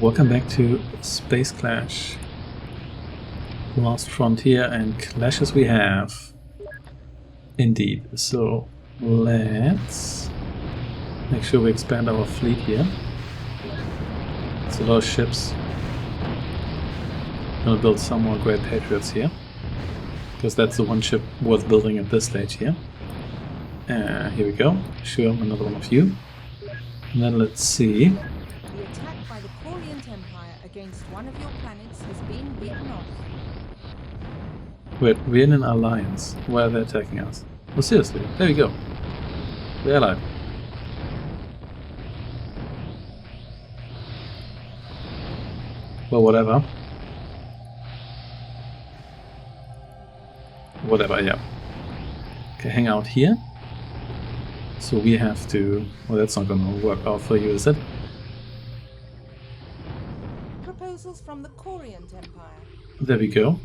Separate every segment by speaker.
Speaker 1: Welcome back to Space Clash. Last frontier and clashes we have. Indeed. So let's make sure we expand our fleet here. It's a lot of ships. I'm gonna build some more Great Patriots here, because that's the one ship worth building at this stage here. Here we go. Sure, another one of you. And then let's see.
Speaker 2: The attack by the Coriant Empire against one of your planets has been beaten off.
Speaker 1: Wait, we're in an alliance. Why are they attacking us? Well, seriously, there we go. We're allied. Well, whatever. Whatever, yeah. Okay, hang out here. So we have to... Well, that's not gonna work out for you, is it?
Speaker 2: Proposals from the Coriant Empire.
Speaker 1: There we go.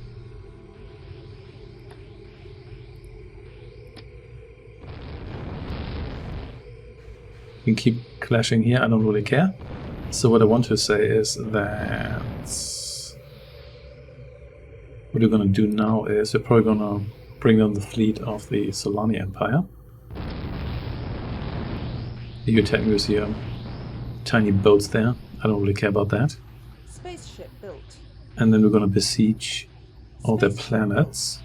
Speaker 1: We can keep clashing here, I don't really care. So what I want to say is that... What we're gonna do now is we're probably gonna bring down the fleet of the Seliani Empire. You attack me with your tiny boats there. I don't really care about that.
Speaker 2: Spaceship built.
Speaker 1: And then we're gonna besiege all their planets.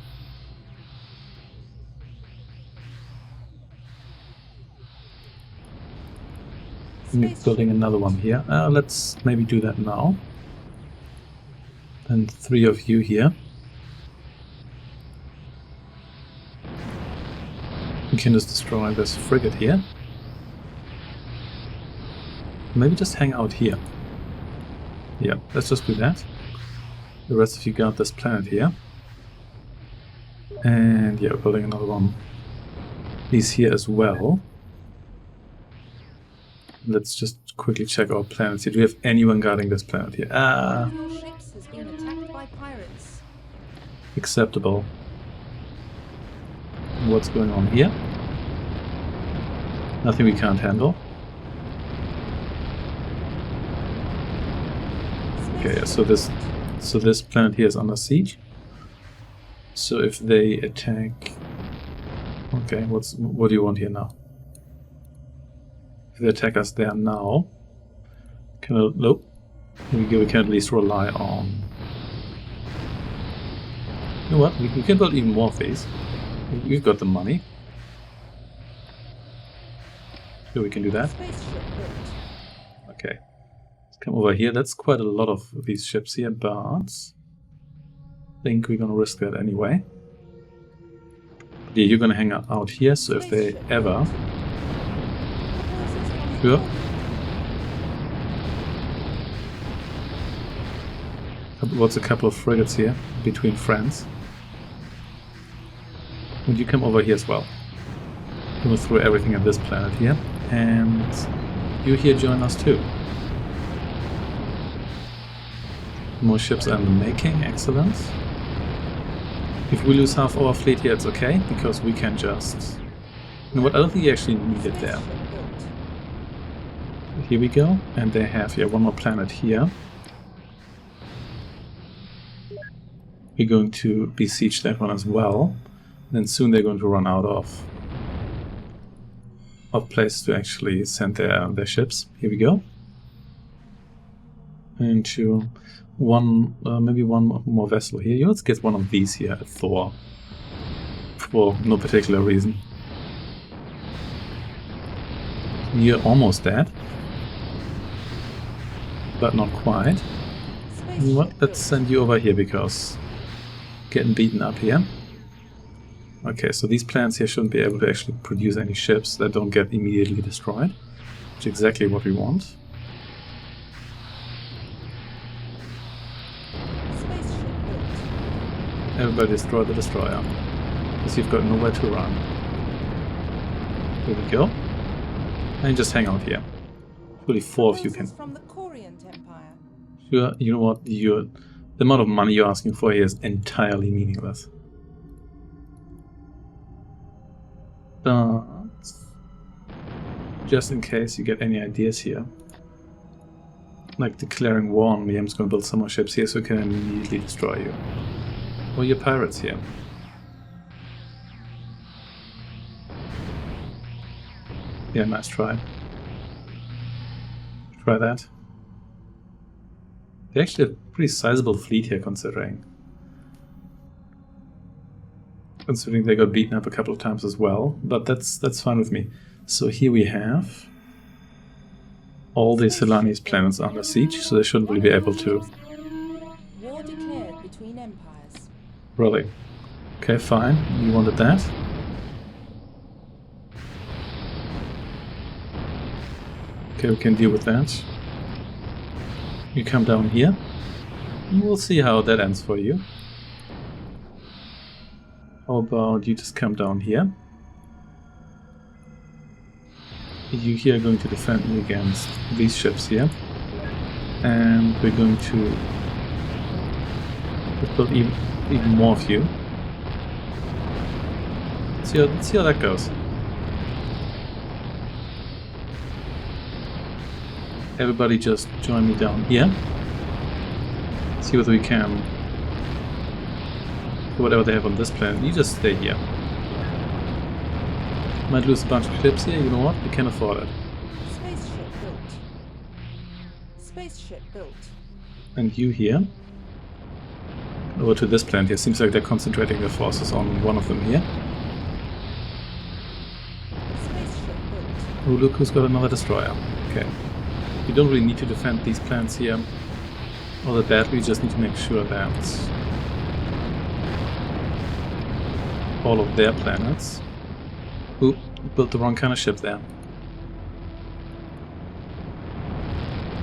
Speaker 1: Building another one here. Let's maybe do that now. And 3 of you here. We can just destroy this frigate here. Maybe just hang out here. Yeah, let's just do that. The rest of you guard this planet here. And yeah, we're building another one. He's here as well. Let's just quickly check our planets here. Do we have anyone guarding this planet here?
Speaker 2: One of your ships has been attacked by pirates.
Speaker 1: Acceptable. What's going on here? Nothing we can't handle. Okay, yeah, so this planet here is under siege. So if they attack... Okay, what do you want here now? If they attack us there now... Nope. We can at least rely on... You know what? We can build even more of these. We've got the money. So we can do that. Okay. Let's come over here. That's quite a lot of these ships here, but I think we're gonna risk that anyway. Yeah, you're gonna hang out here, so if they ever... Sure. What's a couple of frigates here, between friends. Would you come over here as well? I'm gonna throw everything at this planet here. And you here join us too. More ships are in the making, excellent. If we lose half our fleet here, it's okay, because we can just... You know what, I don't think you actually need it there. Here we go, and they have one more planet here. We're going to besiege that one as well. Then soon they're going to run out of places to actually send their ships. Here we go. And to maybe one more vessel here. Let's get one of these here at Thor. For no particular reason. You're almost dead. But not quite. You know what? Let's send you over here because getting beaten up here. Okay, so these planets here shouldn't be able to actually produce any ships that don't get immediately destroyed, which is exactly what we want. Everybody destroy the destroyer, because you've got nowhere to run. Here we go. And just hang out here. Only 4 of you can.
Speaker 2: From the Coriant Empire.
Speaker 1: Sure, you know what? The amount of money you're asking for here is entirely meaningless. But just in case you get any ideas here, like declaring war on me, I'm just going to build some more ships here so we can immediately destroy you. Or your pirates here. Yeah, nice try. Try that. They actually have a pretty sizable fleet here, considering they got beaten up a couple of times as well, but that's fine with me. So here we have all the Seliani's planets under siege, so they shouldn't really be able to.
Speaker 2: War declared between empires.
Speaker 1: Really? Okay, fine. You wanted that? Okay, we can deal with that. You come down here. We'll see how that ends for you. How about you just come down here? You here are going to defend me against these ships here. And we're going to build even more of you. Let's see how that goes. Everybody just join me down here. See whether we can. Whatever they have on this planet, you just stay here. Might lose a bunch of ships here, you know what? We can afford it.
Speaker 2: Spaceship built. Spaceship built.
Speaker 1: And you here. Over to this planet here. Seems like they're concentrating their forces on one of them here.
Speaker 2: Spaceship built.
Speaker 1: Oh, look who's got another destroyer. Okay. You don't really need to defend these planets here all that badly, you just need to make sure that all of their planets... Oop, built the wrong kind of ship there.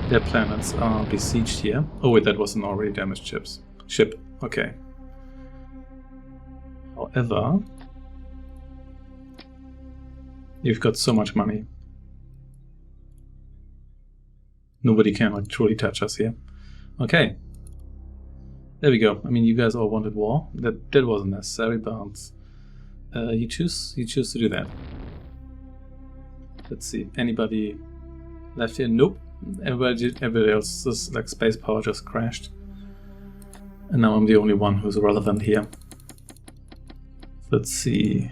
Speaker 1: Their planets are besieged here. Oh wait, that was an already damaged ship. Okay. However, you've got so much money. Nobody can like truly touch us here. Okay. There we go. I mean, you guys all wanted war. That wasn't necessary, but you choose to do that. Let's see. Anybody left here? Nope. Everybody else's like space power just crashed. And now I'm the only one who's relevant here. Let's see.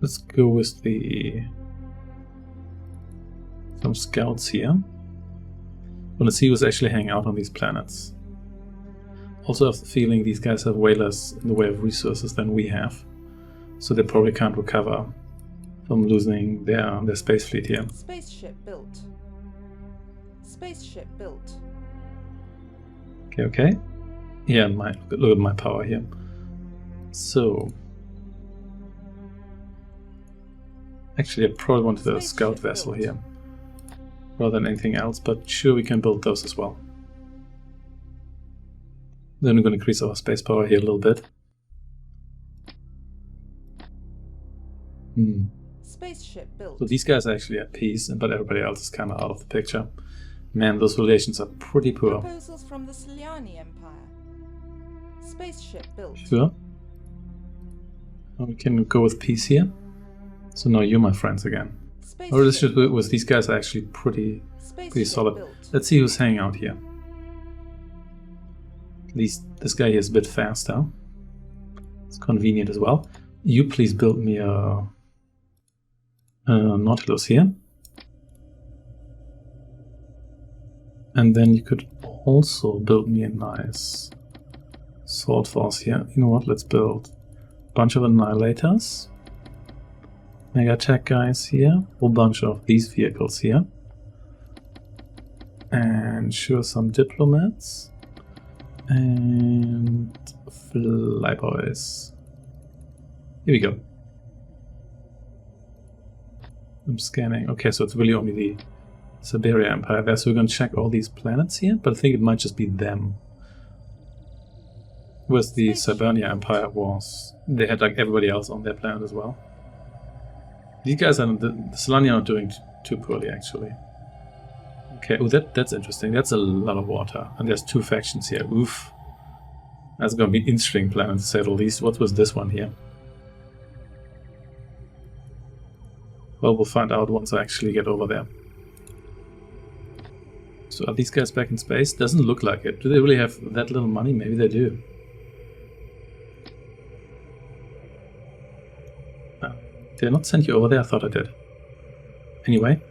Speaker 1: Let's go with some scouts here. I want to see who's actually hanging out on these planets. Also have the feeling these guys have way less in the way of resources than we have. So they probably can't recover from losing their space fleet here.
Speaker 2: Spaceship built. Spaceship built.
Speaker 1: Okay. Yeah, look at my power here. So... Actually, I probably wanted a scout vessel here, rather than anything else, but sure, we can build those as well. Then we're going to increase our space power here a little bit.
Speaker 2: Spaceship built.
Speaker 1: So these guys are actually at peace, but everybody else is kind of out of the picture. Man, those relations are pretty poor.
Speaker 2: Proposals from the Seliani Empire. Spaceship built.
Speaker 1: Sure. Well, we can go with peace here. So now you're my friends again. Our relationship with these guys are actually pretty solid.
Speaker 2: Built.
Speaker 1: Let's see who's hanging out here. At least this guy here is a bit faster. It's convenient as well. You please build me a Nautilus here. And then you could also build me a nice Sword Force here. You know what? Let's build a bunch of Annihilators. Mega attack guys here, whole bunch of these vehicles here, and sure some diplomats and flyboys. Here we go. I'm scanning. Okay, so it's really only the Cibernia Empire there, so we're going to check all these planets here, but I think it might just be them. Whereas the Cibernia Empire they had like everybody else on their planet as well. These guys are the Seliani are not doing too poorly, actually. Okay, oh, that's interesting. That's a lot of water, and there's two factions here. Oof, that's gonna be an interesting planet to say the least. What was this one here? Well, we'll find out once I actually get over there. So are these guys back in space? Doesn't look like it. Do they really have that little money? Maybe they do. Oh, did I not send you over there? I thought I did. Anyway.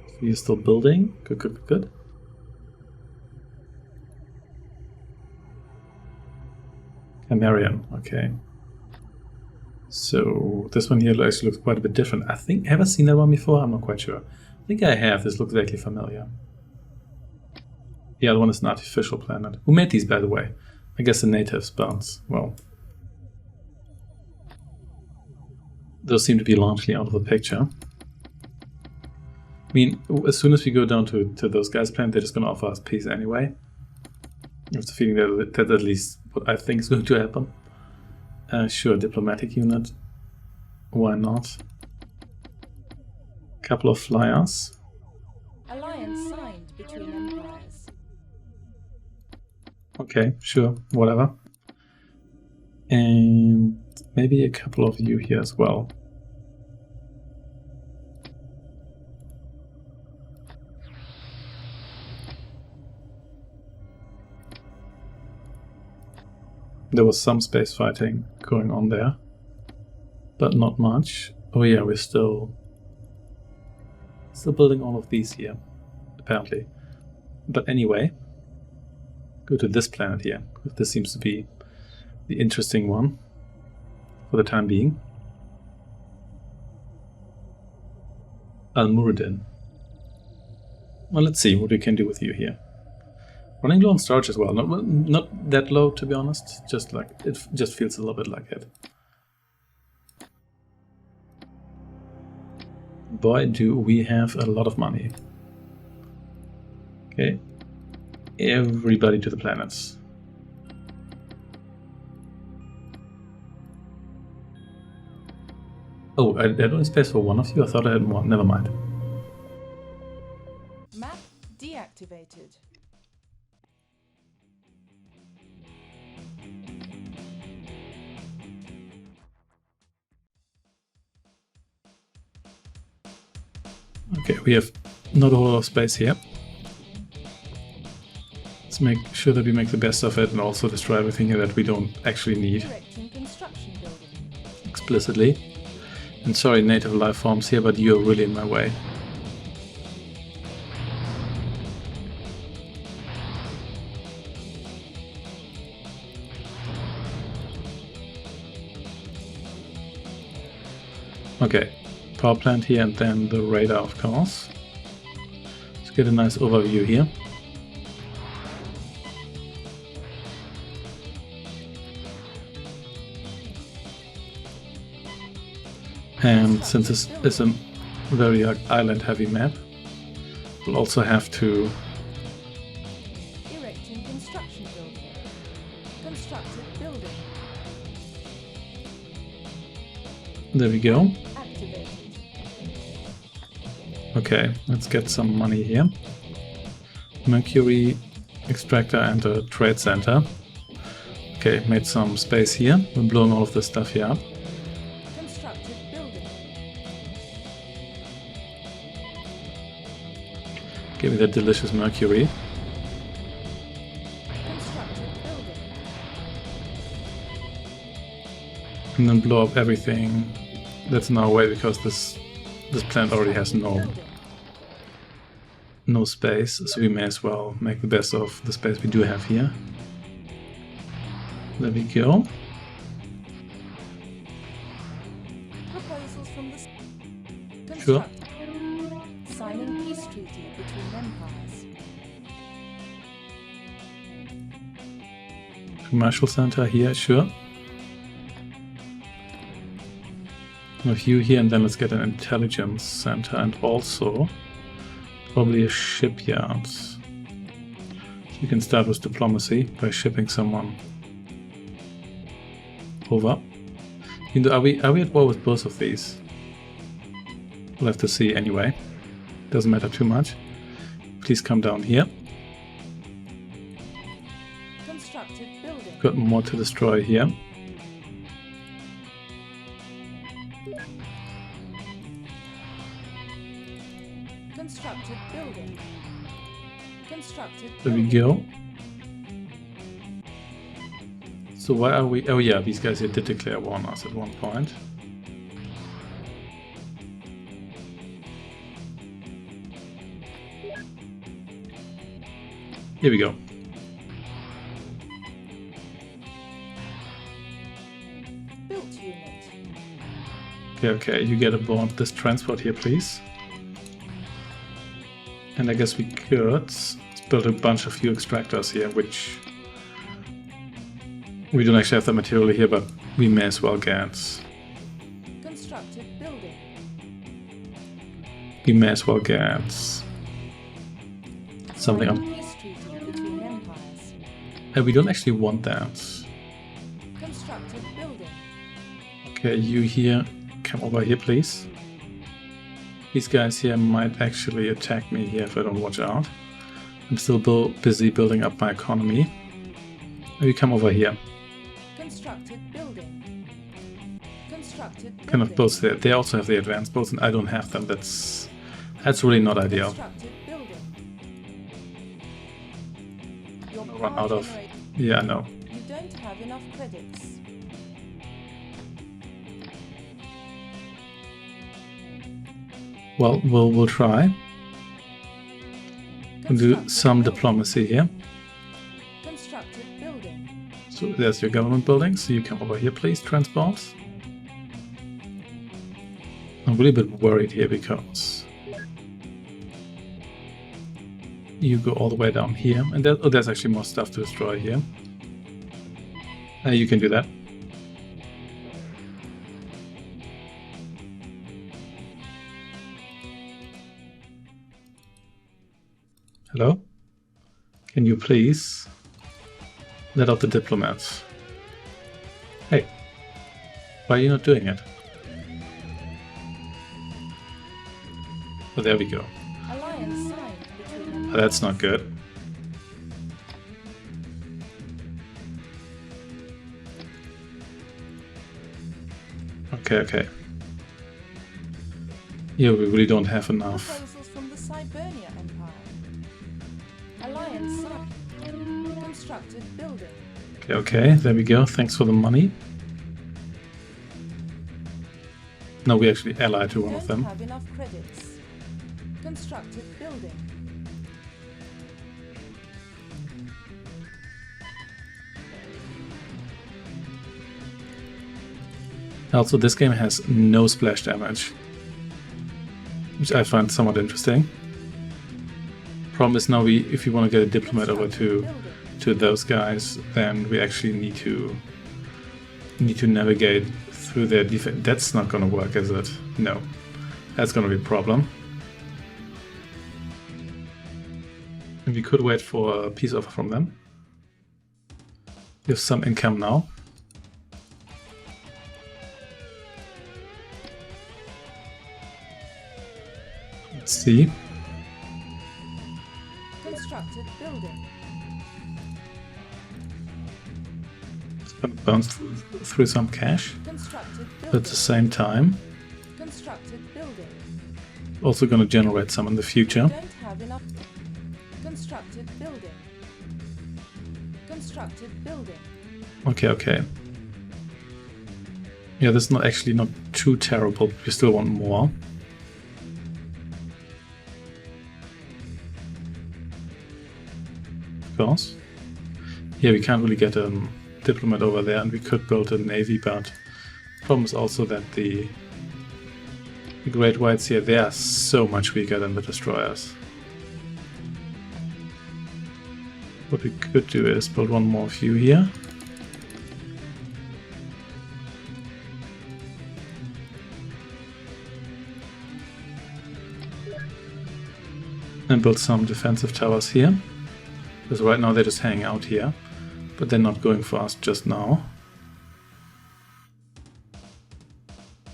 Speaker 1: So you're still building? Good, good, good. Camarian, okay. So this one here actually looks quite a bit different. I think, have I seen that one before? I'm not quite sure. I think I have. This looks vaguely familiar. The other one is an artificial planet. Who made these, by the way? I guess the natives, but, well, those seem to be largely out of the picture. I mean, as soon as we go down to those guys' planet, they're just going to offer us peace anyway. I have the feeling that that's at least what I think is going to happen. Sure, diplomatic unit. Why not? Couple of flyers.
Speaker 2: Alliance signed between empires.
Speaker 1: Okay, sure, whatever. And maybe a couple of you here as well. There was some space fighting going on there, but not much. Oh yeah, we're still building all of these here, apparently. But anyway, go to this planet here. This seems to be the interesting one for the time being. Almuredin. Well, let's see what we can do with you here. Running low on storage as well. Not that low, to be honest. Just like it just feels a little bit like it. Boy, do we have a lot of money. Okay, everybody to the planets. Oh, I had only space for one of you. I thought I had one. Never mind.
Speaker 2: Map deactivated.
Speaker 1: Okay, we have not a whole lot of space here. Let's make sure that we make the best of it and also destroy everything here that we don't actually need. Explicitly. And sorry, native life forms here, but you're really in my way. Okay. Power plant here and then the radar, of course. Let's get a nice overview here. And since this is a very island heavy map, we'll also have to
Speaker 2: Erecting construction building. Constructed building.
Speaker 1: there we go.
Speaker 2: Activated.
Speaker 1: Okay, let's get some money here. Mercury extractor and a trade center. Okay, made some space here. We're blowing all of this stuff here up.
Speaker 2: Constructed building.
Speaker 1: Give me that delicious mercury.
Speaker 2: Constructed building.
Speaker 1: And then blow up everything that's in our way because this planet already has no space, so we may as well make the best of the space we do have here. There we go.
Speaker 2: Proposals from the
Speaker 1: Sure.
Speaker 2: Signing peace treaty between empires.
Speaker 1: Commercial center here, sure. A few here, and then let's get an intelligence center and also probably a shipyard. So you can start with diplomacy by shipping someone over. Are we at war with both of these? We'll have to see anyway. Doesn't matter too much. Please come down here.
Speaker 2: Constructed building.
Speaker 1: Got more to destroy here.
Speaker 2: Constructed
Speaker 1: There we
Speaker 2: building.
Speaker 1: go. So why are we... Oh yeah, these guys here did declare war on us at one point. Here we go.
Speaker 2: Built unit.
Speaker 1: Okay, you get aboard this transport here, please. And I guess we could build a bunch of fuel extractors here, which we don't actually have the material here, but we may as well get.
Speaker 2: Constructed building.
Speaker 1: We may as well get something on.
Speaker 2: Peace treaty between empires.
Speaker 1: And we don't actually want that.
Speaker 2: Constructed building.
Speaker 1: Okay, you here, come over here, please. These guys here might actually attack me here if I don't watch out. I'm still busy building up my economy. You come over here.
Speaker 2: Constructed building. Constructed building.
Speaker 1: Kind of both there. They also have the advanced boats, and I don't have them. That's really not ideal.
Speaker 2: Constructed building. Your
Speaker 1: Run
Speaker 2: power
Speaker 1: out of.
Speaker 2: generator-
Speaker 1: Yeah, I know.
Speaker 2: You don't have enough credits.
Speaker 1: Well, we'll try. We'll do
Speaker 2: Constructed
Speaker 1: some
Speaker 2: building.
Speaker 1: diplomacy here.
Speaker 2: Constructed building.
Speaker 1: So there's your government building. So you come over here, please. Transport. I'm really a bit worried here because you go all the way down here, and there's actually more stuff to destroy here. You can do that. Hello? Can you please let out the diplomats? Hey, why are you not doing it? Oh, there we go.
Speaker 2: Alliance signed between
Speaker 1: Oh, that's not good. Okay. Yeah, we really don't have enough.
Speaker 2: proposals from the Cibernia Empire. Alliance signed. Constructed building.
Speaker 1: Okay, there we go. Thanks for the money. No, we actually allied to one of
Speaker 2: Don't
Speaker 1: them.
Speaker 2: have enough credits. Constructed building.
Speaker 1: Also, this game has no splash damage, which I find somewhat interesting. Problem is now if you want to get a diplomat over to those guys, then we actually need to navigate through their defense. That's not going to work, is it? No, that's going to be a problem. And we could wait for a peace offer from them. We have some income now. Let's see.
Speaker 2: Constructed building.
Speaker 1: It's going to bounce through some cash.
Speaker 2: Constructed
Speaker 1: But at
Speaker 2: building.
Speaker 1: the same time,
Speaker 2: Constructed building.
Speaker 1: also going to generate some in the future.
Speaker 2: Don't have enough. Constructed building. Constructed building.
Speaker 1: Okay. Yeah, this is not too terrible, but we still want more. Of course. Yeah, we can't really get a diplomat over there, and we could build a navy, but the problem is also that the Great Whites here, they are so much weaker than the destroyers. What we could do is build one more view here. And build some defensive towers here. Because right now they're just hanging out here. But they're not going for us just now.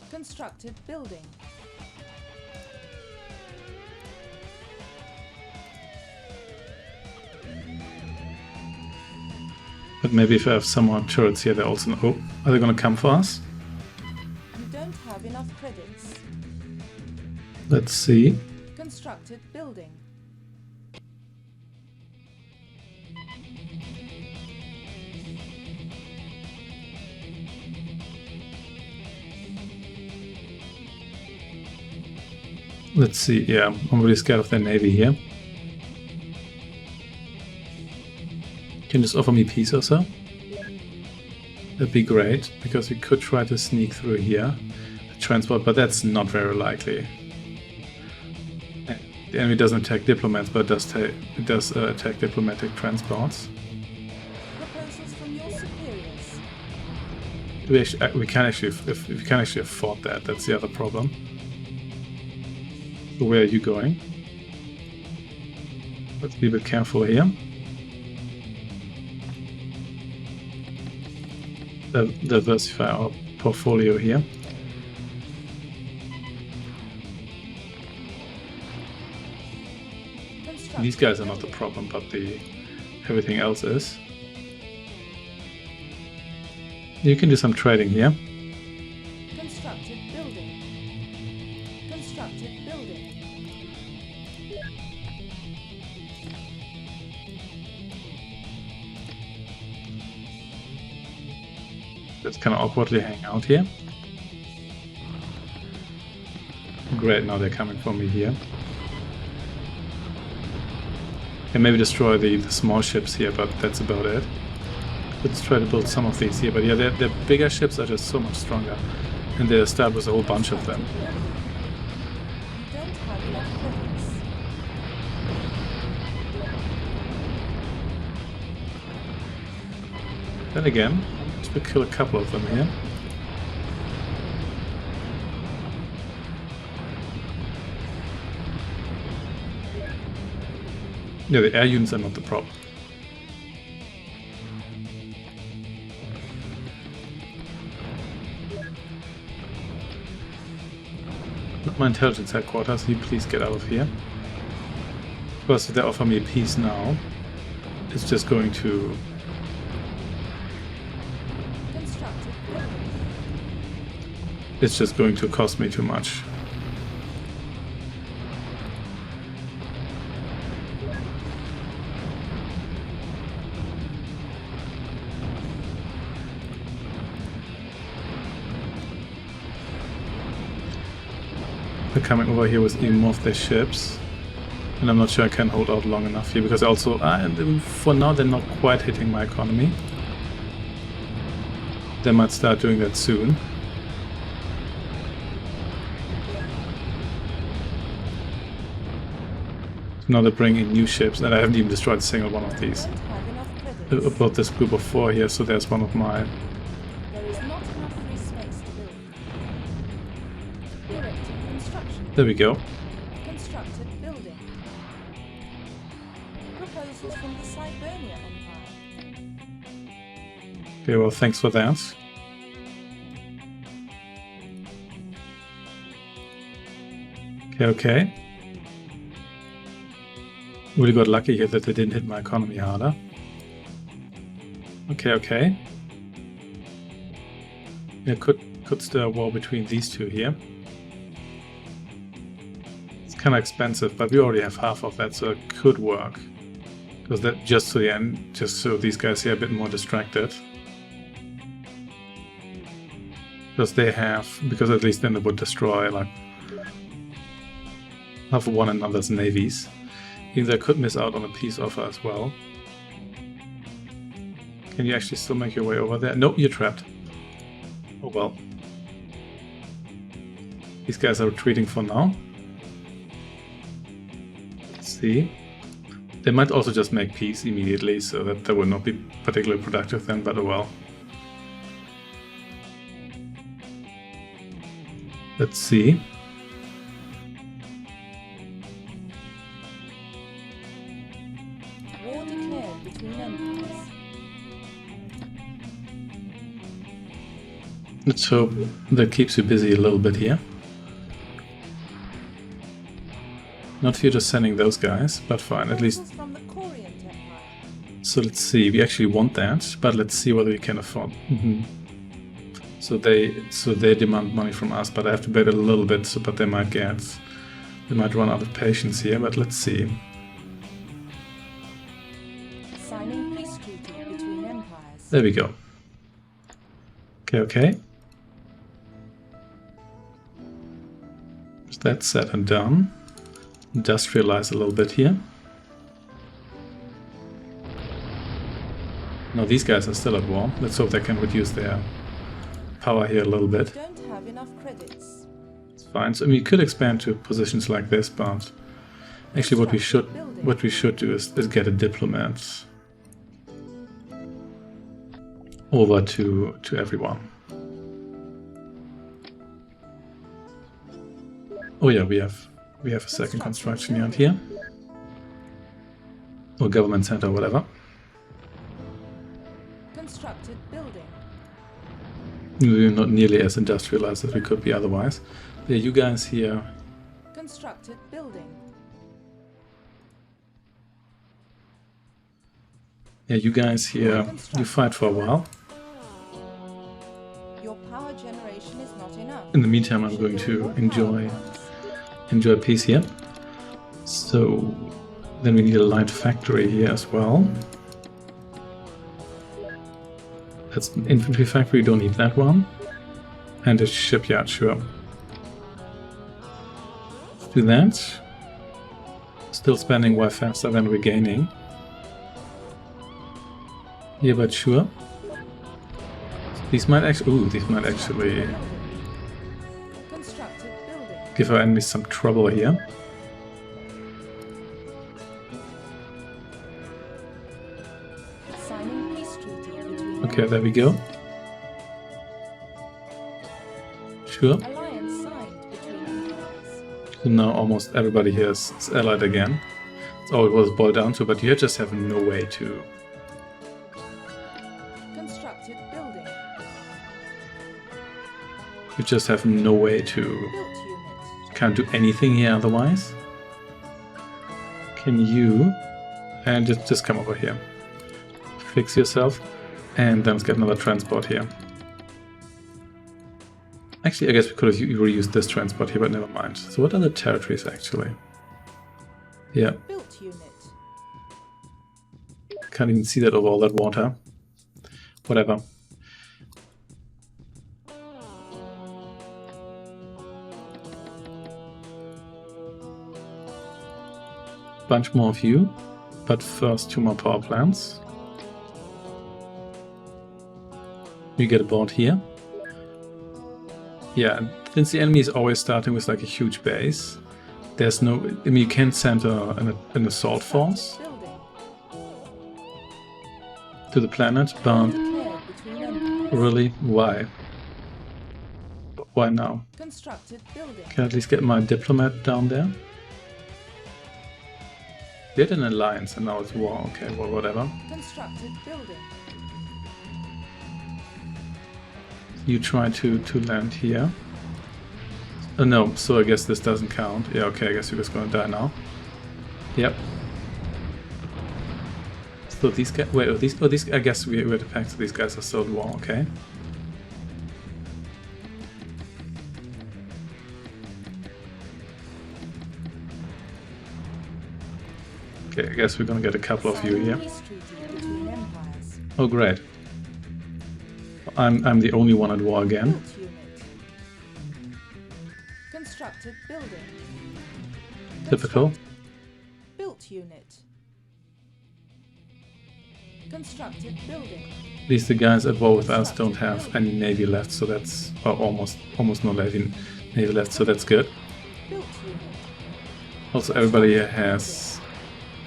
Speaker 2: Constructed building.
Speaker 1: But maybe if I have some more turrets here, they're also... Oh, are they going to come for us?
Speaker 2: You don't have enough credits.
Speaker 1: Let's see.
Speaker 2: Constructed building.
Speaker 1: Let's see, yeah, I'm really scared of their navy here. Can you just offer me peace or so? That'd be great, because we could try to sneak through here. Transport, but that's not very likely. The enemy doesn't attack diplomats, but it does attack diplomatic transports.
Speaker 2: Proposals from your superiors.
Speaker 1: We can actually afford that. That's the other problem. Where are you going? Let's be a bit careful here. Diversify our portfolio here. These guys are not the problem, but everything else is. You can do some trading here.
Speaker 2: Constructed building. Constructed building.
Speaker 1: Let's kind of awkwardly hang out here. Great, now they're coming for me here. And maybe destroy the small ships here, but that's about it. Let's try to build some of these here, but yeah, the bigger ships are just so much stronger. And they start with a whole bunch of them.
Speaker 2: You don't have enough credits.
Speaker 1: Then again, let's kill a couple of them here. Yeah, the air units are not the problem. Not my intelligence headquarters, you please get out of here. Because if they offer me a peace now, it's just going to... It's just going to cost me too much. They're coming over here with even more of their ships, and I'm not sure I can hold out long enough here, because also, for now they're not quite hitting my economy. They might start doing that soon. Now they're bringing in new ships, and I haven't even destroyed a single one of these. About this group of 4 here, so there's one of my...
Speaker 2: There is not enough free space to build. Erecting construction.
Speaker 1: There we go.
Speaker 2: Constructed building. Proposals from the Cibernia Empire.
Speaker 1: Okay, well, thanks for that. Okay. Really got lucky here that they didn't hit my economy harder. Okay. Yeah, could stir a war between these two here. It's kind of expensive, but we already have half of that, so it could work. Because that just to the end, just so these guys here are a bit more distracted. Because at least then they would destroy like half of one another's navies. Even though I could miss out on a peace offer as well. Can you actually still make your way over there? No, you're trapped. Oh well. These guys are retreating for now. Let's see. They might also just make peace immediately, so that would not be particularly productive then, but oh well. Let's see.
Speaker 2: War declared between empires.
Speaker 1: Let's hope that keeps you busy a little bit here. Not for you just sending those guys, but fine, at least.
Speaker 2: From the Coriant Empire.
Speaker 1: So let's see, we actually want that, but let's see whether we can afford. So they demand money from us, but I have to bet a little bit, so, but they might run out of patience here, but let's see.
Speaker 2: Signing peace treaty between empires.
Speaker 1: There we go. Okay. Just That's said and done. Industrialize a little bit here. No, these guys are still at war. Let's hope they can reduce their power here a little bit.
Speaker 2: Don't have enough credits.
Speaker 1: It's fine. So I mean, you could expand to positions like this, but actually what we should do is get a diplomat over to everyone. Oh yeah, we have a second construction yard here. Or government center or whatever.
Speaker 2: Constructed building.
Speaker 1: We're not nearly as industrialized as we could be otherwise. Yeah, you guys here.
Speaker 2: Constructed building.
Speaker 1: Yeah, you guys here. You fight for a while.
Speaker 2: Your power generation is not enough.
Speaker 1: In the meantime, I'm going to enjoy peace here. So then we need a light factory here as well. That's an infantry factory, don't need that one. And a shipyard, sure. Let's do that. Still spending way faster than we're gaining. Yeah, but sure. These might actually give our enemies some trouble here. Okay, there we go. Sure. So now almost everybody here is allied again. That's all it was boiled down to, but you just have no way to...
Speaker 2: Constructed building.
Speaker 1: You just have no way to... Can't do anything here otherwise. Can you... And just come over here. Fix yourself. And then let's get another transport here. Actually, I guess we could have reused this transport here, but never mind. So what are the territories actually? Yeah.
Speaker 2: Built unit.
Speaker 1: Can't even see that over all that water. Whatever. Bunch more of you, but first 2 more power plants. You get a board here. Yeah, since the enemy is always starting with like a huge base, there's no... I mean, you can send an assault force to the planet, but really, why? Why now? Can I at least get my diplomat down there? We had an alliance and now it's war. Okay, well, whatever. You try to land here. Oh no, so I guess this doesn't count. Yeah, okay, I guess you're just gonna die now. Yep. So these guys, wait, these, I guess we had a pact, so these guys are still at war, okay. Okay, I guess we're gonna get a couple of you here. Oh great. I'm the only one at war again.
Speaker 2: Constructed building.
Speaker 1: Typical.
Speaker 2: Built unit. Constructed building.
Speaker 1: At least the guys at war with us don't have any navy left, so that's almost no navy left, so that's good. Also, everybody here has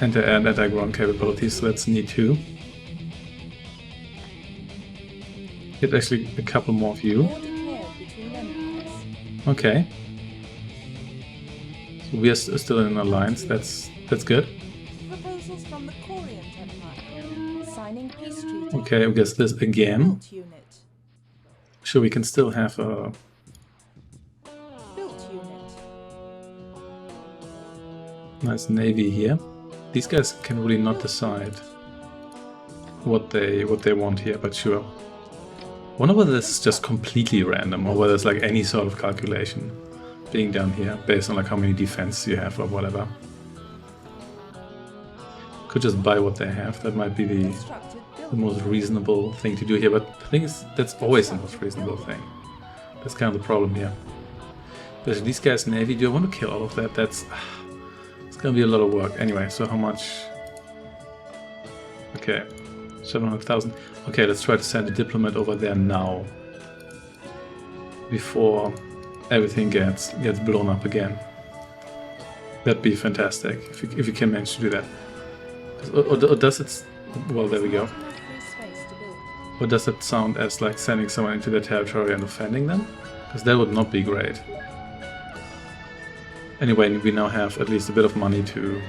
Speaker 1: anti-air and anti-ground capabilities, so that's neat too. Get actually a couple more of you. Okay. So we are still in an alliance. That's good.
Speaker 2: Proposals from the Coriant Empire. Signing peace treaty.
Speaker 1: Okay, I guess this again. Sure, we can still have a nice navy here. These guys can really not decide what they want here, but sure. I wonder whether this is just completely random or whether there's like any sort of calculation being done here based on like how many defense you have or whatever. Could just buy what they have. That might be the most reasonable thing to do here, but the thing is that's always the most reasonable thing. That's kind of the problem here. There's these guys navy. Do I want to kill all of that? That's it's gonna be a lot of work. Anyway, so how much? Okay, 700,000. Okay, let's try to send a diplomat over there now, before everything gets blown up again. That'd be fantastic if you can manage to do that. Or does it? Well, there we go. Or does it sound as like sending someone into their territory and offending them? Because that would not be great. Anyway, we now have at least a bit of money to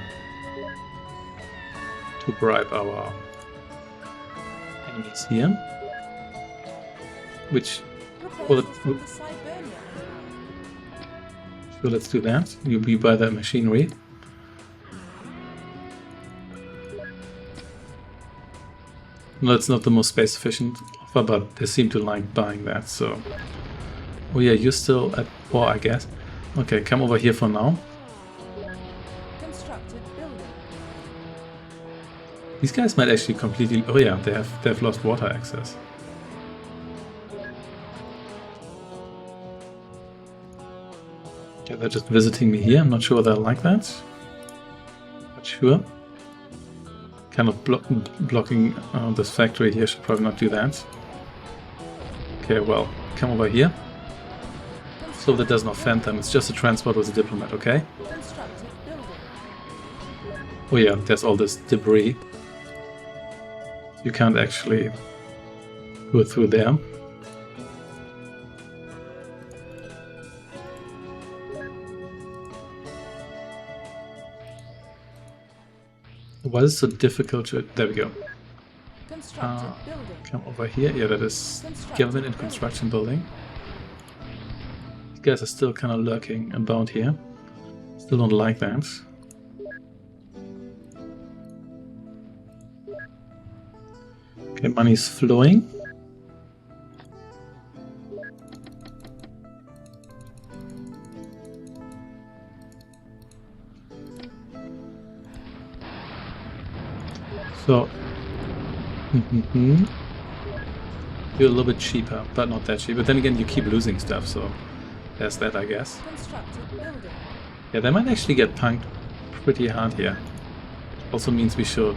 Speaker 1: bribe our enemies here. Which, well, so let's do that. We buy that machinery. No, it's not the most space efficient offer, but they seem to like buying that, so... Oh yeah, you're still at war, I guess. Okay, come over here for now.
Speaker 2: Constructed building.
Speaker 1: These guys might actually completely... Oh yeah, they've lost water access. Yeah, they're just visiting me here. I'm not sure they'll like that. But sure. Kind of blocking this factory here, should probably not do that. Okay, well, come over here. So that doesn't offend them, it's just a transport with a diplomat, okay? Oh yeah, there's all this debris. You can't actually go through there. Why is it so difficult to... There we go. Come over here. Yeah, that is government and construction building. These guys are still kind of lurking about here. Still don't like that. Okay, money's flowing. So, you're a little bit cheaper, but not that cheap. But then again, you keep losing stuff, so there's that, I guess. Yeah, they might actually get punked pretty hard here. Also means we should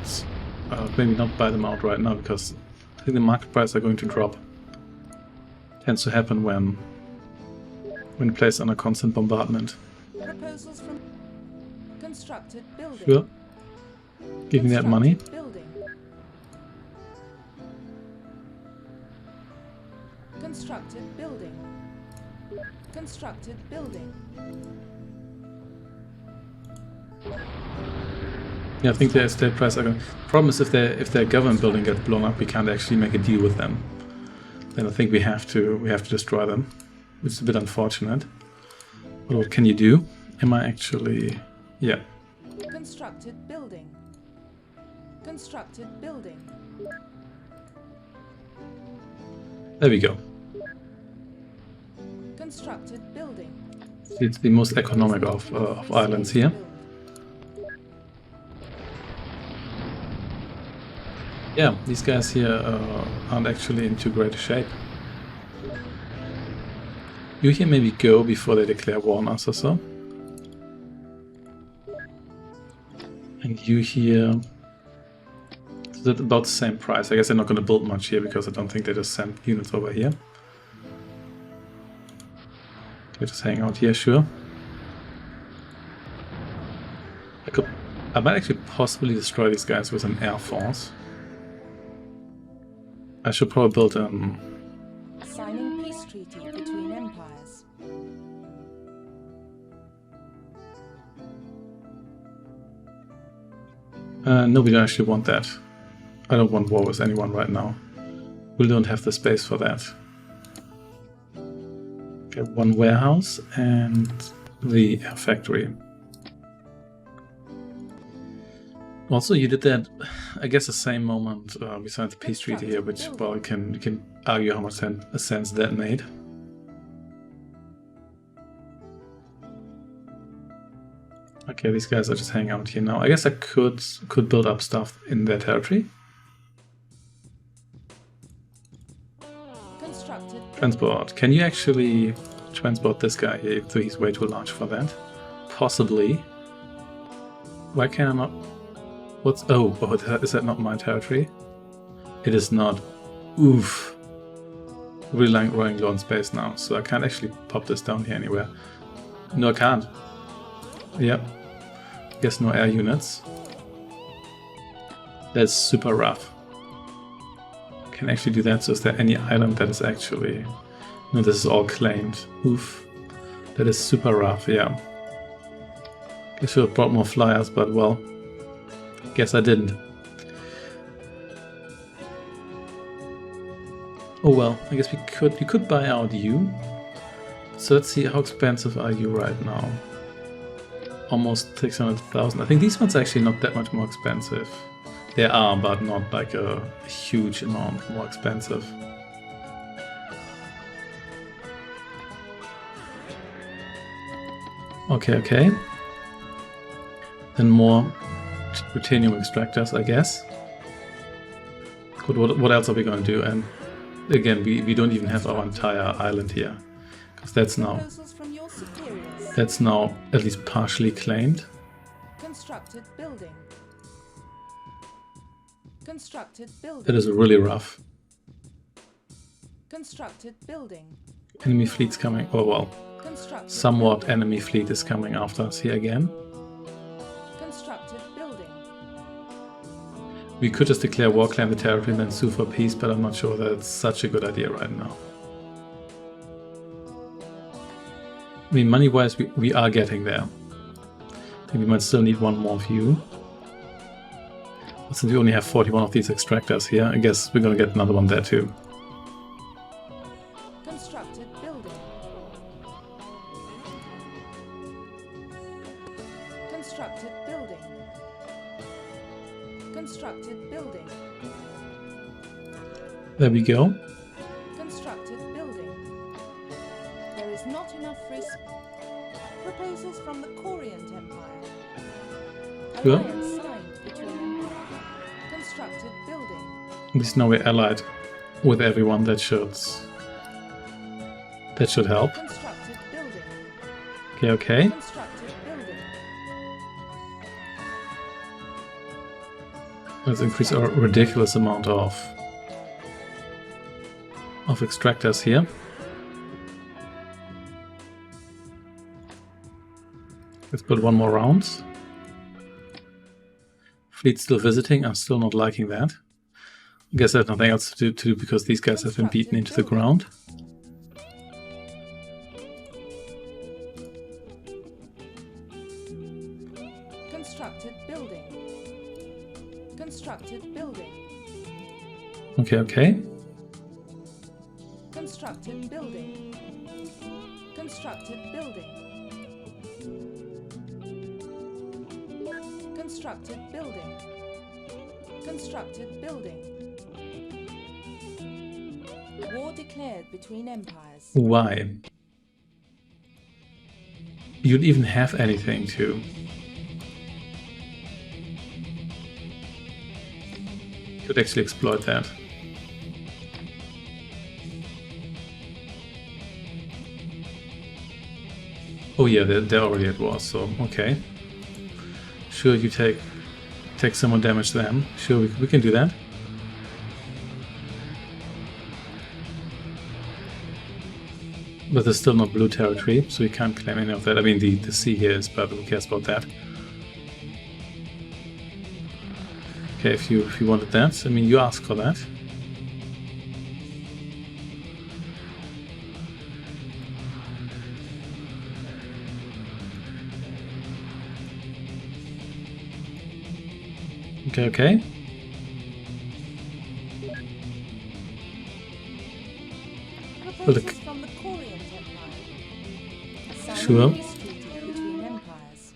Speaker 1: maybe not buy them out right now, because I think the market price are going to drop. Tends to happen when placed under constant bombardment.
Speaker 2: Proposals from constructed building.
Speaker 1: Sure. Give me that money.
Speaker 2: Constructed building. Constructed building.
Speaker 1: Yeah, I think their estate price are going. Problem is if their government building gets blown up, we can't actually make a deal with them. Then I think we have to destroy them, which is a bit unfortunate. But what can you do? Am I actually? Yeah.
Speaker 2: Constructed building. Constructed building.
Speaker 1: There we go.
Speaker 2: Constructed building.
Speaker 1: It's the most economic of islands here. Yeah, these guys here aren't actually in too great a shape. You here maybe go before they declare war on us or so. And you here... So that's about the same price. I guess they're not going to build much here because I don't think they just send units over here. Okay, just hang out here, sure. I might actually possibly destroy these guys with an air force. I should probably build
Speaker 2: signing peace treaty between empires.
Speaker 1: No, we don't actually want that. I don't want war with anyone right now. We don't have the space for that. Okay, one warehouse and the air factory. Also, you did that, I guess, the same moment we signed the peace treaty here, which, well, you can argue how much sense that made. Okay, these guys are just hanging out here now. I guess I could build up stuff in their territory. Transport. Can you actually transport this guy here, so he's way too large for that. Possibly. Why can I not... What's... Oh, is that not my territory? It is not. Oof. Really running low on space now, so I can't actually pop this down here anywhere. No, I can't. Yep. Guess no air units. That's super rough. Can actually do that, so is there any island that is actually... No, this is all claimed. Oof. That is super rough, yeah. I should have brought more flyers, but well, guess I didn't. Oh well, I guess we could buy out you. So let's see, how expensive are you right now? Almost 600,000. I think these ones are actually not that much more expensive. They are, but not like a huge amount more expensive. Okay. Then more ruthenium extractors, I guess. Good, what else are we going to do? And again, we don't even have our entire island here. Because that's now at least partially claimed.
Speaker 2: Constructed building. Constructed building.
Speaker 1: That is really rough.
Speaker 2: Constructed building.
Speaker 1: Enemy fleet's coming. Oh well. Somewhat enemy fleet is coming after us here again.
Speaker 2: Constructed building.
Speaker 1: We could just declare war, claim the territory, and then sue for peace, but I'm not sure that's such a good idea right now. I mean, money-wise, we are getting there. I think we might still need one more of you. But since we only have 41 of these extractors here, I guess we're gonna get another one there too.
Speaker 2: Constructed building. Constructed building. Constructed building.
Speaker 1: There we go.
Speaker 2: Constructed building. There is not enough risk. Proposals from the Coriant Empire.
Speaker 1: Sure.
Speaker 2: Alliance signed between empires. Constructed building.
Speaker 1: At least now we're allied with everyone. That should help.
Speaker 2: Constructed building.
Speaker 1: Okay.
Speaker 2: Constructed building.
Speaker 1: Let's increase our ridiculous amount of extractors here. Let's put one more round. Fleet still visiting. I'm still not liking that. I guess there's nothing else to do because these guys have been beaten into the ground.
Speaker 2: Constructed building. Constructed building.
Speaker 1: Okay.
Speaker 2: Constructed building. Constructed building. Constructed building. Constructed building. War declared between empires.
Speaker 1: Why? You'd even have anything to. Could actually exploit that. Oh yeah, there already it was, so okay. Sure, you take some more damage then. Sure, we can do that. But there's still not blue territory, so we can't claim any of that. I mean, the sea here is, but who cares about that? Okay, if you wanted that, I mean, you asked for that. Okay. Well, look.
Speaker 2: From the Coriant Empire.
Speaker 1: Sure.
Speaker 2: Peace treaty between empires.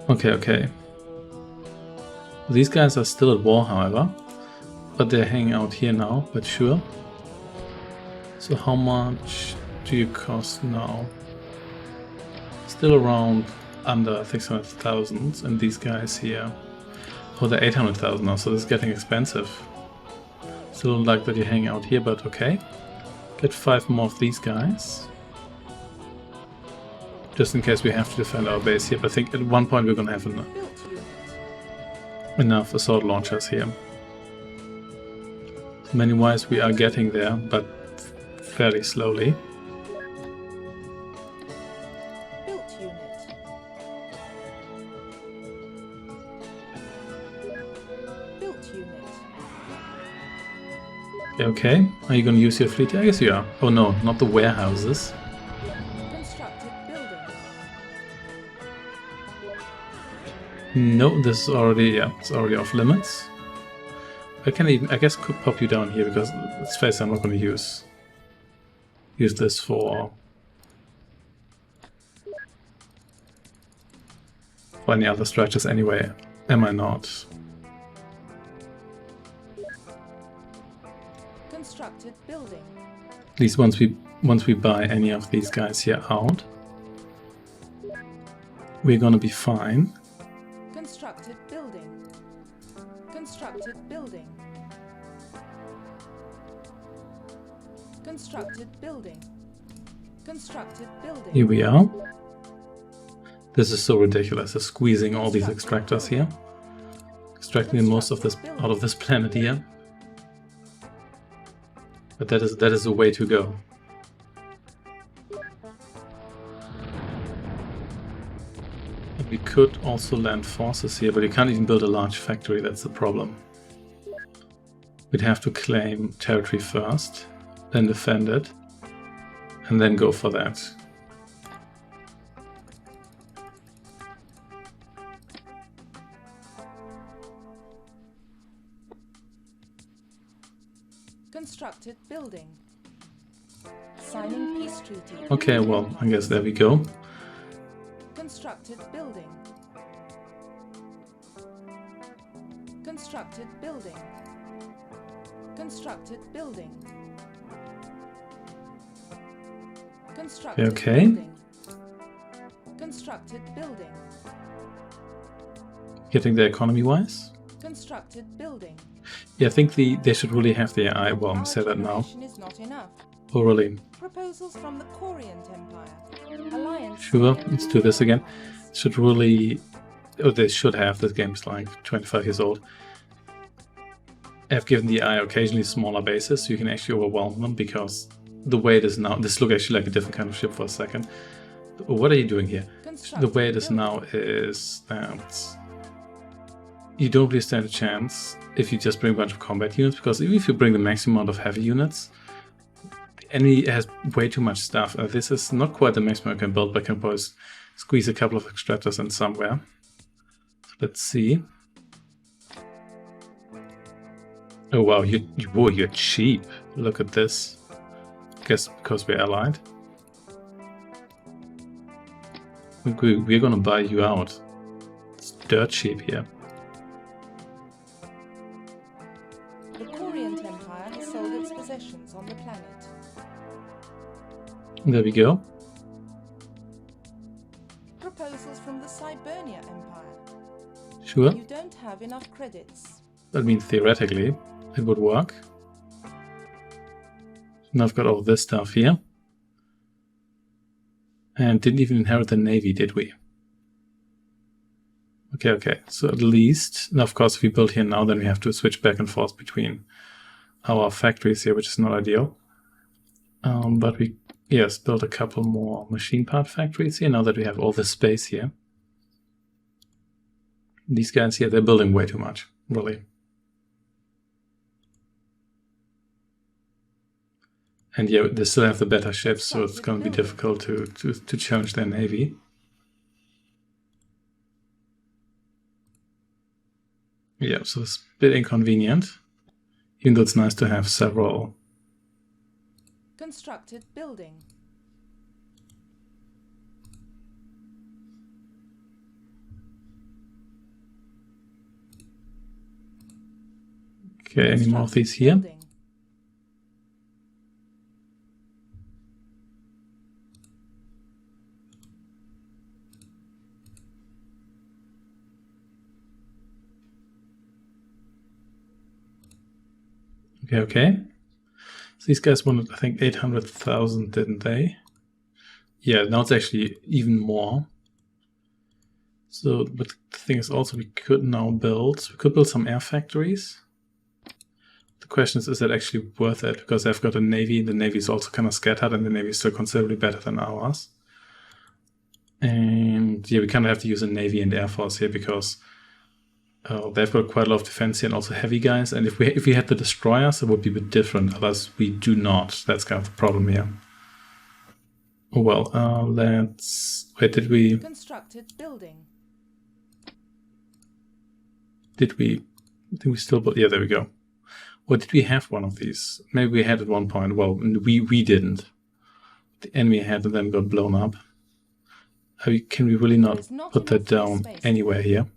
Speaker 1: Okay. These guys are still at war, however, but they're hanging out here now, but sure. So how much do you cost now? Still around under 600,000, and these guys here Oh, they're 800,000 now, so this is getting expensive. Still don't like that you're hanging out here, but okay. Get 5 more of these guys. Just in case we have to defend our base here, but I think at one point we're gonna have enough assault launchers here. Money-wise we are getting there, but fairly slowly. Okay, are you going to use your fleet? I guess you are. Oh no, not the warehouses.
Speaker 2: Constructed building.
Speaker 1: No, this is already, yeah, it's already off limits. I can even, I guess, could pop you down here because let's face it, I'm not going to use this for any other structures anyway. Am I not?
Speaker 2: Constructed building.
Speaker 1: At least once we buy any of these guys here out, we're gonna be fine.
Speaker 2: Constructed building. Constructed building. Constructed building. Constructed building.
Speaker 1: Here we are. This is so ridiculous. They're squeezing all these extractors here, extracting the most of this out of this planet here. But that is the way to go. We could also land forces here, but you can't even build a large factory, that's the problem. We'd have to claim territory first, then defend it, and then go for that.
Speaker 2: Constructed building. Signing peace treaty.
Speaker 1: Okay, well, I guess there we go.
Speaker 2: Constructed building. Constructed building. Constructed building. Constructed
Speaker 1: Okay.
Speaker 2: building. Constructed building.
Speaker 1: Getting the economy-wise?
Speaker 2: Constructed building.
Speaker 1: Yeah, I think they should really have the AI. Well, I'm say that now.
Speaker 2: Is not enough.
Speaker 1: Oh, really?
Speaker 2: Proposals from the Coriant Empire. Alliance.
Speaker 1: Sure, let's do this again. Should really... Oh, they should have. This game's like 25 years old. I've given the AI occasionally smaller bases, so you can actually overwhelm them, because the way it is now... This looks actually like a different kind of ship for a second. What are you doing here? The way it is now is that you don't really stand a chance if you just bring a bunch of combat units, because even if you bring the maximum amount of heavy units, the enemy has way too much stuff. This is not quite the maximum I can build, but I can probably squeeze a couple of extractors in somewhere. So let's see. Oh wow, you're cheap. Look at this. Guess because we're allied. We're gonna buy you out. It's dirt cheap here.
Speaker 2: The Coriant Empire has sold its possessions on the planet.
Speaker 1: There we go.
Speaker 2: Proposals from the Cibernia Empire.
Speaker 1: Sure.
Speaker 2: You don't have enough credits.
Speaker 1: I mean, theoretically, it would work. Now I've got all this stuff here. And didn't even inherit the navy, did we? Okay. So at least... Now, of course, if we build here now, then we have to switch back and forth between our factories here, which is not ideal. But we, yes, build a couple more machine part factories here, now that we have all this space here. These guys here, they're building way too much, really. And yeah, they still have the better ships, so it's going to be difficult to challenge their navy. Yeah, so it's a bit inconvenient, even though it's nice to have several.
Speaker 2: Constructed building.
Speaker 1: Okay, any more of these here?
Speaker 2: Building.
Speaker 1: Okay. So these guys wanted, I think, 800,000, didn't they? Yeah, now it's actually even more. So, but the thing is also we could build some air factories. The question is that actually worth it? Because I've got a navy, and the navy is also kind of scattered, and the navy is still considerably better than ours. And yeah, we kind of have to use a navy and air force here because they've got quite a lot of defense here and also heavy guys. And if we had the destroyers, it would be a bit different. Otherwise, we do not. That's kind of the problem here. Oh, well, let's wait. Did we
Speaker 2: building?
Speaker 1: Did we still build? Yeah, there we go. Or did we have one of these? Maybe we had at one point. Well, we didn't. The enemy had and then got blown up. Can we really not put that down anywhere here?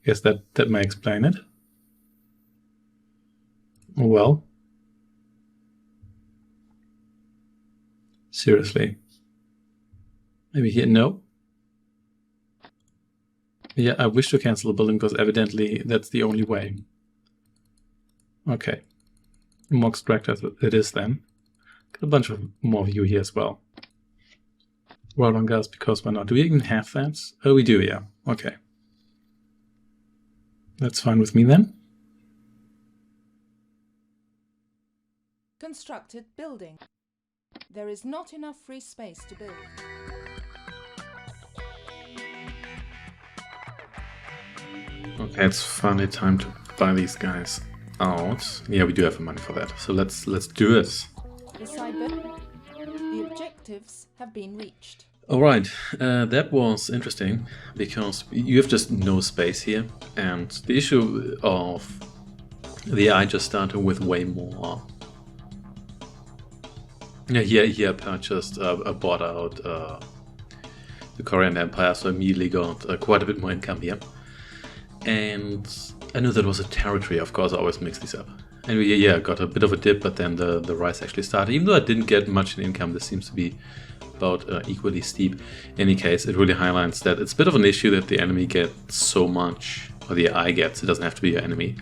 Speaker 1: Yes, that may explain it. Well, seriously. Maybe here, no. Yeah, I wish to cancel the building because evidently that's the only way. Okay. More extractors it is then. Got a bunch of more of you here as well. Well done, guys, because why not? Do we even have that? Oh, we do, yeah. Okay. That's fine with me then.
Speaker 2: Constructed building. There is not enough free space to build.
Speaker 1: Okay, it's finally time to buy these guys out. Yeah, we do have the money for that. So let's do it.
Speaker 2: The objectives have been reached.
Speaker 1: Alright, that was interesting because you have just no space here, and the issue of the AI just started with way more. Yeah, here I purchased, bought out the Coriant Empire, so I immediately got quite a bit more income here. And I knew that was a territory, of course, I always mix these up. Anyway, yeah, got a bit of a dip, but then the rise actually started. Even though I didn't get much in income, this seems to be about equally steep. In any case, it really highlights that it's a bit of an issue that the enemy gets so much, or the AI gets, it doesn't have to be your enemy,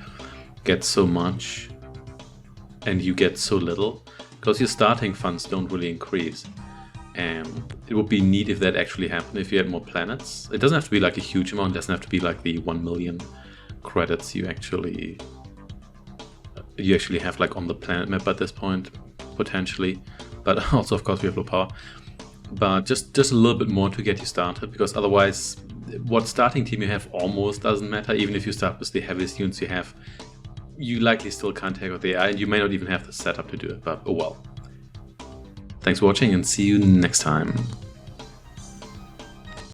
Speaker 1: gets so much, and you get so little, because your starting funds don't really increase. And it would be neat if that actually happened, if you had more planets. It doesn't have to be like a huge amount, it doesn't have to be like the 1 million credits you actually have like on the planet map at this point, potentially. But also, of course, we have low power. But just a little bit more to get you started, because otherwise, what starting team you have almost doesn't matter. Even if you start with the heaviest units you have, you likely still can't take out the AI, and you may not even have the setup to do it, but oh well. Thanks for watching and see you next time.